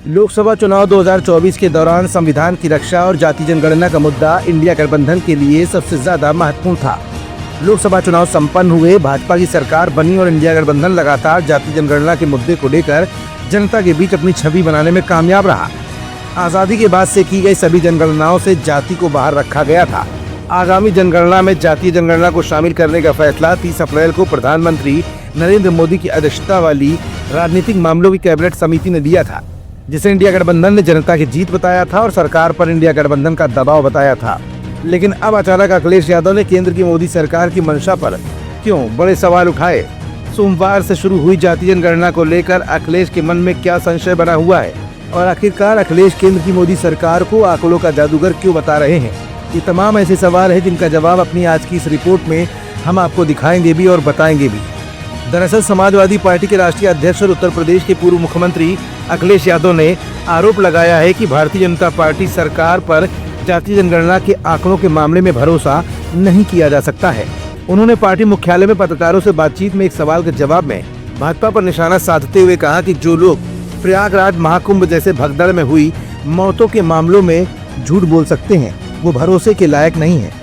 लोकसभा चुनाव 2024 के दौरान संविधान की रक्षा और जाति जनगणना का मुद्दा इंडिया गठबंधन के लिए सबसे ज्यादा महत्वपूर्ण था। लोकसभा चुनाव संपन्न हुए, भाजपा की सरकार बनी और इंडिया गठबंधन लगातार जाति जनगणना के मुद्दे को लेकर जनता के बीच अपनी छवि बनाने में कामयाब रहा। आजादी के बाद से की गई सभी जनगणनाओं से जाति को बाहर रखा गया था। आगामी जनगणना में जातीय जनगणना को शामिल करने का फैसला 30 अप्रैल को प्रधानमंत्री नरेंद्र मोदी की अध्यक्षता वाली राजनीतिक मामलों की कैबिनेट समिति ने दिया था, जिसे इंडिया गठबंधन ने जनता की जीत बताया था और सरकार पर इंडिया गठबंधन का दबाव बताया था। लेकिन अब अचानक अखिलेश यादव ने केंद्र की मोदी सरकार की मंशा पर क्यों बड़े सवाल उठाए। सोमवार से शुरू हुई जातीय जनगणना को लेकर अखिलेश के मन में क्या संशय बना हुआ है और आखिरकार अखिलेश केंद्र की मोदी सरकार को आंकड़ों का जादूगर क्यों बता रहे हैं। ये तमाम ऐसे सवाल हैं जिनका जवाब अपनी आज की इस रिपोर्ट में हम आपको दिखाएंगे भी और बताएंगे भी। दरअसल समाजवादी पार्टी के राष्ट्रीय अध्यक्ष और उत्तर प्रदेश के पूर्व मुख्यमंत्री अखिलेश यादव ने आरोप लगाया है कि भारतीय जनता पार्टी सरकार पर जातीय जनगणना के आंकड़ों के मामले में भरोसा नहीं किया जा सकता है। उन्होंने पार्टी मुख्यालय में पत्रकारों से बातचीत में एक सवाल के जवाब में भाजपा पर निशाना साधते हुए कहा कि जो लोग प्रयागराज महाकुंभ जैसे भगदड़ में हुई मौतों के मामलों में झूठ बोल सकते हैं, वो भरोसे के लायक नहीं है।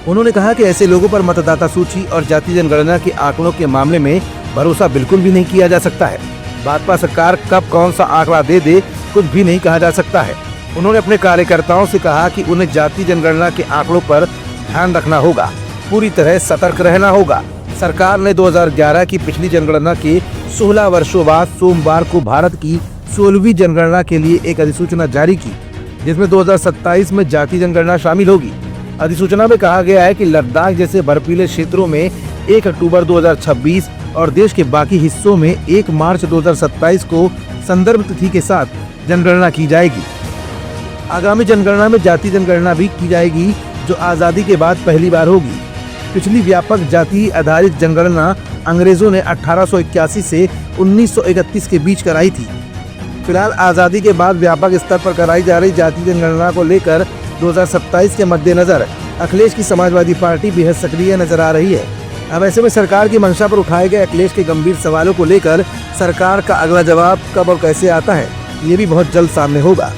उन्होंने कहा कि ऐसे लोगों पर मतदाता सूची और जातीय जनगणना के आंकड़ों के मामले में भरोसा बिल्कुल भी नहीं किया जा सकता है। भाजपा सरकार कब कौन सा आंकड़ा दे कुछ भी नहीं कहा जा सकता है। उन्होंने अपने कार्यकर्ताओं से कहा कि उन्हें जातीय जनगणना के आंकड़ों पर ध्यान रखना होगा, पूरी तरह सतर्क रहना होगा। सरकार ने 2011 की पिछली जनगणना के 16 वर्षों बाद सोमवार को भारत की 16वीं जनगणना के लिए एक अधिसूचना जारी की, जिसमें 2027 में जातीय जनगणना शामिल होगी। अधिसूचना में कहा गया है कि लद्दाख जैसे बर्फीले क्षेत्रों में 1 अक्टूबर 2026 और देश के बाकी हिस्सों में 1 मार्च 2027 को संदर्भ तिथि के साथ जनगणना की जाएगी। आगामी जनगणना में जातीय जनगणना भी की जाएगी, जो आज़ादी के बाद पहली बार होगी। पिछली व्यापक जाति आधारित जनगणना अंग्रेजों ने 1881 से 1931 के बीच कराई थी। फिलहाल आज़ादी के बाद व्यापक स्तर पर कराई जा रही जातीय जनगणना को लेकर 2027 के मद्देनजर अखिलेश की समाजवादी पार्टी बेहद सक्रिय नजर आ रही है। अब ऐसे में सरकार की मंशा पर उठाए गए अखिलेश के गंभीर सवालों को लेकर सरकार का अगला जवाब कब और कैसे आता है, ये भी बहुत जल्द सामने होगा।